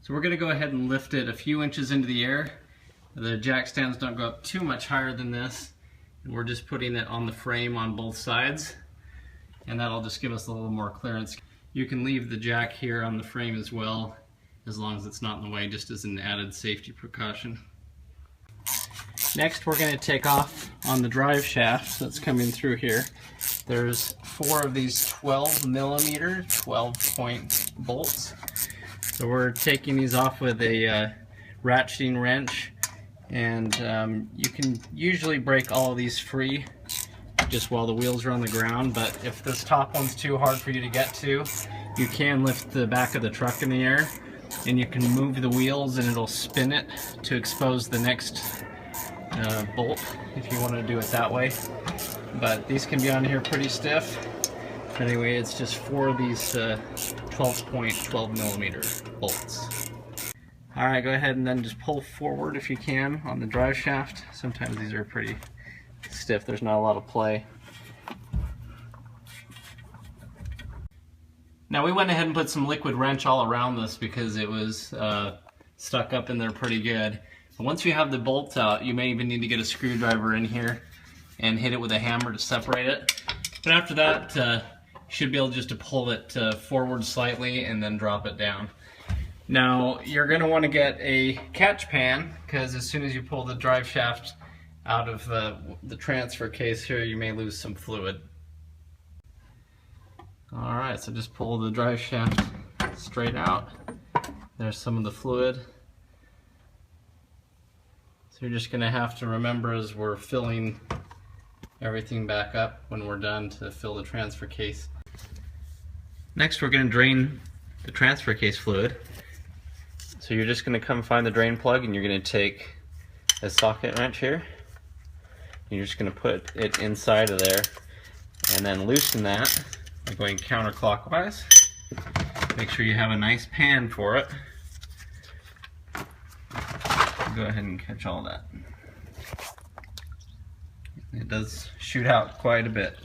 So we're going to go ahead and lift it a few inches into the air. The jack stands don't go up too much higher than this. And we're just putting it on the frame on both sides. And that'll just give us a little more clearance. You can leave the jack here on the frame as well, as long as it's not in the way, just as an added safety precaution. Next, we're going to take off on the drive shaft that's coming through here. There's 4 of these 12mm 12-point bolts. So we're taking these off with a ratcheting wrench, and you can usually break all of these free just while the wheels are on the ground, but if this top one's too hard for you to get to, you can lift the back of the truck in the air and you can move the wheels and it'll spin it to expose the next bolt if you want to do it that way. But these can be on here pretty stiff. Anyway, it's just 4 of these 12-point 12mm bolts. Alright, go ahead and then just pull forward if you can on the drive shaft. Sometimes these are pretty stiff, there's not a lot of play. Now we went ahead and put some liquid wrench all around this because it was stuck up in there pretty good. But once you have the bolts out, you may even need to get a screwdriver in here and hit it with a hammer to separate it. But after that, you should be able just to pull it forward slightly and then drop it down. Now you're going to want to get a catch pan, because as soon as you pull the drive shaft out of the transfer case here, you may lose some fluid. Alright, so just pull the drive shaft straight out. There's some of the fluid. So you're just going to have to remember as we're filling everything back up when we're done to fill the transfer case. Next, we're going to drain the transfer case fluid. So you're just going to come find the drain plug and you're going to take a socket wrench here. You're just going to put it inside of there and then loosen that by going counterclockwise. Make sure you have a nice pan for it. Go ahead and catch all that. It does shoot out quite a bit.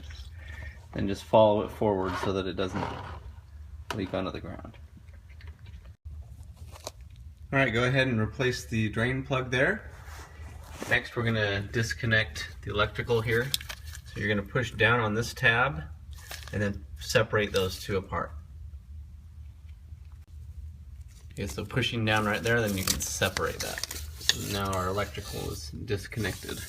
Then just follow it forward so that it doesn't leak onto the ground. Alright, go ahead and replace the drain plug there. Next, we're going to disconnect the electrical here. So you're going to push down on this tab and then separate those two apart. Okay, so pushing down right there, then you can separate that. So now our electrical is disconnected.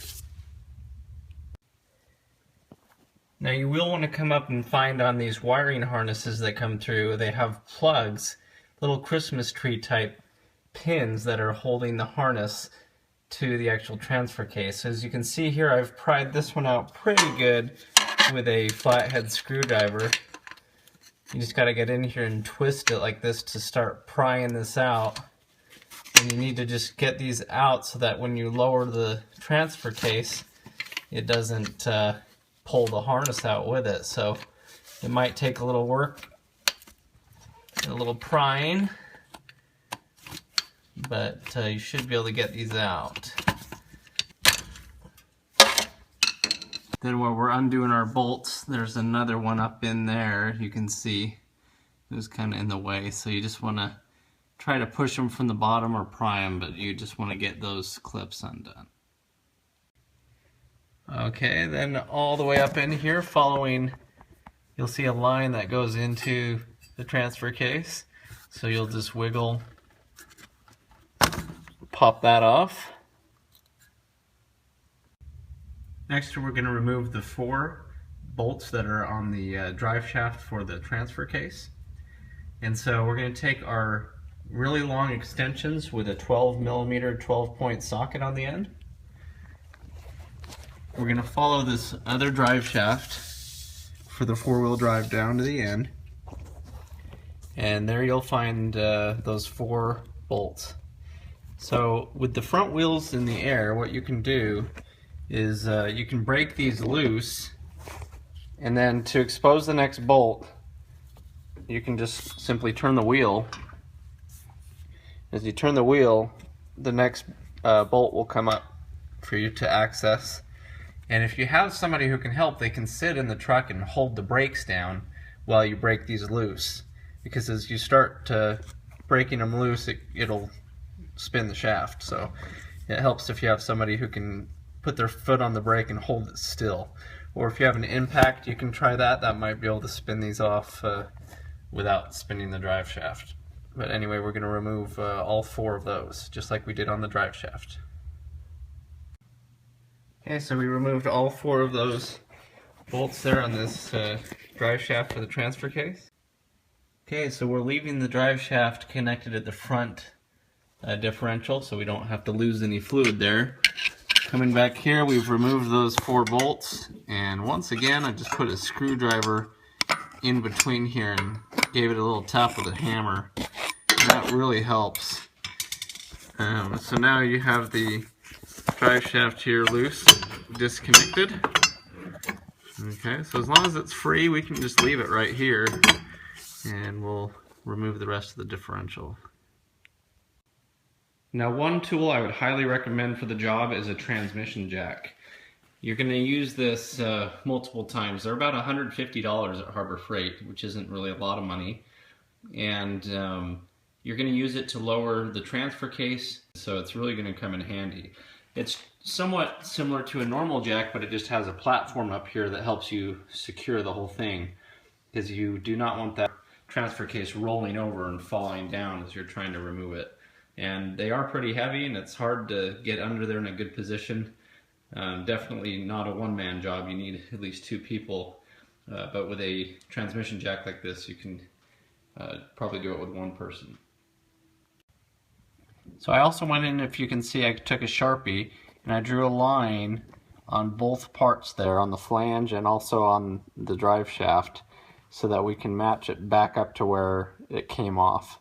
Now you will want to come up and find on these wiring harnesses that come through, they have plugs, little Christmas tree type pins that are holding the harness to the actual transfer case. So as you can see here, I've pried this one out pretty good with a flathead screwdriver. You just got to get in here and twist it like this to start prying this out. And you need to just get these out so that when you lower the transfer case, it doesn't pull the harness out with it. So it might take a little work, a little prying, but you should be able to get these out. Then while we're undoing our bolts, there's another one up in there. You can see it was kind of in the way, so you just want to try to push them from the bottom or pry them, but you just want to get those clips undone. Okay, then all the way up in here, following, you'll see a line that goes into the transfer case. So you'll just wiggle, pop that off. Next, we're going to remove the 4 bolts that are on the drive shaft for the transfer case. And so we're going to take our really long extensions with a 12mm 12-point socket on the end. We're going to follow this other drive shaft for the 4-wheel drive down to the end. And there you'll find those 4 bolts. So with the front wheels in the air, what you can do is you can break these loose, and then to expose the next bolt, you can just simply turn the wheel. As you turn the wheel, the next bolt will come up for you to access. And if you have somebody who can help, they can sit in the truck and hold the brakes down while you break these loose. Because as you start to breaking them loose, it'll spin the shaft. So it helps if you have somebody who can put their foot on the brake and hold it still. Or if you have an impact, you can try that. That might be able to spin these off without spinning the drive shaft. But anyway, we're going to remove all 4 of those, just like we did on the drive shaft. Okay, so we removed all 4 of those bolts there on this drive shaft for the transfer case. Okay, so we're leaving the drive shaft connected at the front differential, so we don't have to lose any fluid there. Coming back here, we've removed those 4 bolts, and once again I just put a screwdriver in between here and gave it a little tap with a hammer. That really helps. So now you have the drive shaft here loose, disconnected. Okay, so as long as it's free, we can just leave it right here, and we'll remove the rest of the differential. Now, one tool I would highly recommend for the job is a transmission jack. You're going to use this multiple times. They're about $150 at Harbor Freight, which isn't really a lot of money. And you're going to use it to lower the transfer case, so it's really going to come in handy. It's somewhat similar to a normal jack, but it just has a platform up here that helps you secure the whole thing, because you do not want that transfer case rolling over and falling down as you're trying to remove it. And they are pretty heavy, and it's hard to get under there in a good position. Definitely not a one-man job. You need at least 2 people. But with a transmission jack like this, you can probably do it with 1 person. So I also went in, if you can see, I took a Sharpie and I drew a line on both parts there, on the flange and also on the drive shaft, so that we can match it back up to where it came off.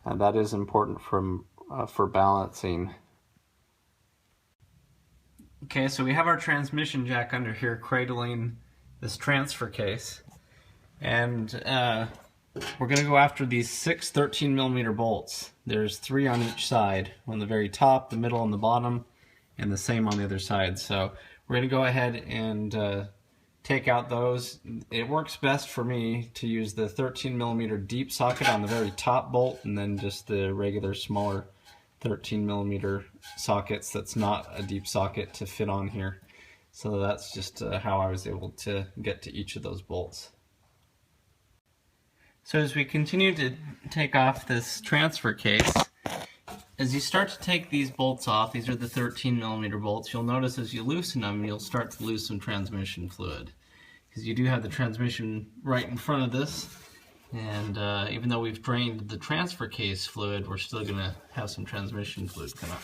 And that is important for balancing. Okay, so we have our transmission jack under here cradling this transfer case, and we're going to go after these 6 13mm bolts. There's 3 on each side, on the very top, the middle, and the bottom, and the same on the other side. So we're going to go ahead and take out those. It works best for me to use the 13mm deep socket on the very top bolt, and then just the regular smaller 13mm sockets that's not a deep socket to fit on here. So that's just how I was able to get to each of those bolts. So as we continue to take off this transfer case, as you start to take these bolts off, these are the 13mm bolts, you'll notice as you loosen them, you'll start to lose some transmission fluid. Because you do have the transmission right in front of this, and even though we've drained the transfer case fluid, we're still going to have some transmission fluid come up.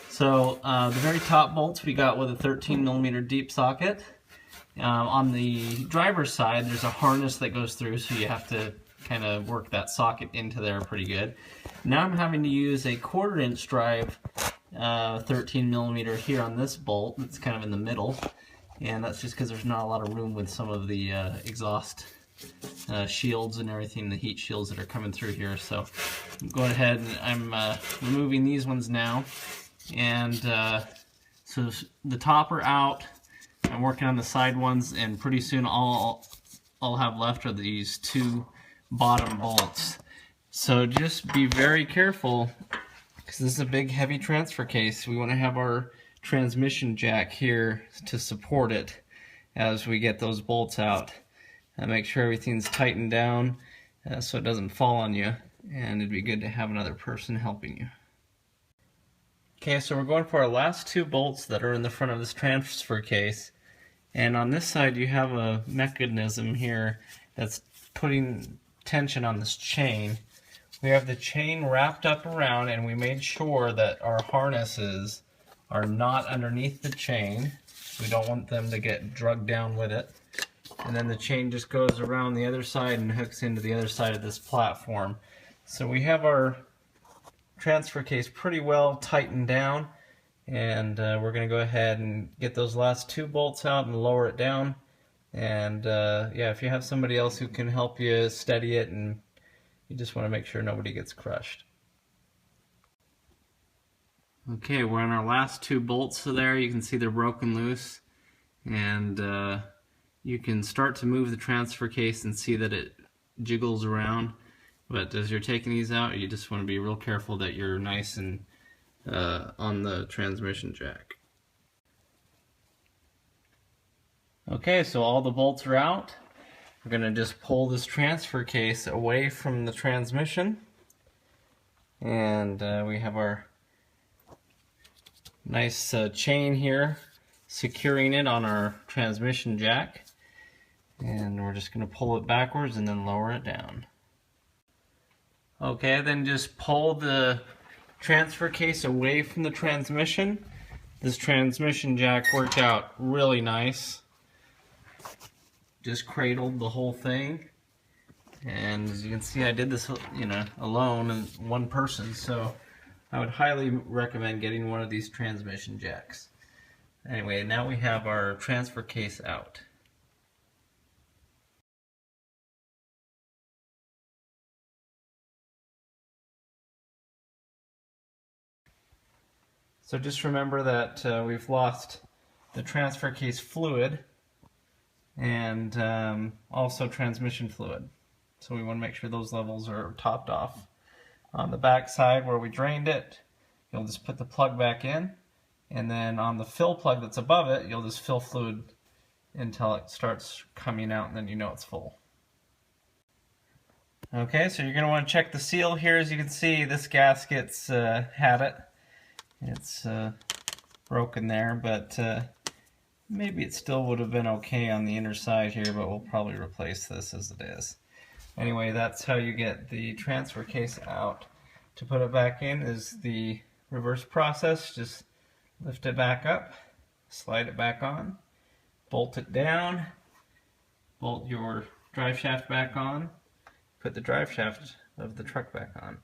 So the very top bolts we got with a 13mm deep socket. On the driver's side, there's a harness that goes through, so you have to kind of work that socket into there pretty good. Now I'm having to use a 1/4 inch drive 13mm here on this bolt. It's kind of in the middle, and that's just because there's not a lot of room with some of the exhaust shields and everything, the heat shields that are coming through here. So I'm going ahead and I'm removing these ones now, and so the top are out. I'm working on the side ones, and pretty soon all I'll have left are these 2 bottom bolts. So just be very careful, because this is a big heavy transfer case. We want to have our transmission jack here to support it as we get those bolts out. Make sure everything's tightened down so it doesn't fall on you, and it'd be good to have another person helping you. Okay, so we're going for our last 2 bolts that are in the front of this transfer case, and on this side you have a mechanism here that's putting tension on this chain. We have the chain wrapped up around, and we made sure that our harnesses are not underneath the chain. We don't want them to get drugged down with it. And then the chain just goes around the other side and hooks into the other side of this platform. So we have our transfer case pretty well tightened down, and we're going to go ahead and get those last 2 bolts out and lower it down. And yeah, if you have somebody else who can help you steady it, and you just want to make sure nobody gets crushed. Okay, we're on our last 2 bolts there. You can see they're broken loose, and you can start to move the transfer case and see that it jiggles around. But as you're taking these out, you just want to be real careful that you're nice and on the transmission jack. Okay, so all the bolts are out. We're going to just pull this transfer case away from the transmission. And we have our nice chain here securing it on our transmission jack. And we're just going to pull it backwards and then lower it down. Okay, then just pull the transfer case away from the transmission. This transmission jack worked out really nice. Just cradled the whole thing. And as you can see, I did this, alone and one person, so I would highly recommend getting one of these transmission jacks. Anyway, now we have our transfer case out. So just remember that we've lost the transfer case fluid and also transmission fluid. So we want to make sure those levels are topped off. On the back side where we drained it, you'll just put the plug back in, and then on the fill plug that's above it, you'll just fill fluid until it starts coming out, and then you know it's full. Okay, so you're going to want to check the seal here. As you can see, this gasket's had it. It's broken there, but maybe it still would have been okay on the inner side here, but we'll probably replace this as it is. Anyway, that's how you get the transfer case out. To put it back in is the reverse process. Just lift it back up, slide it back on, bolt it down, bolt your drive shaft back on, put the drive shaft of the truck back on.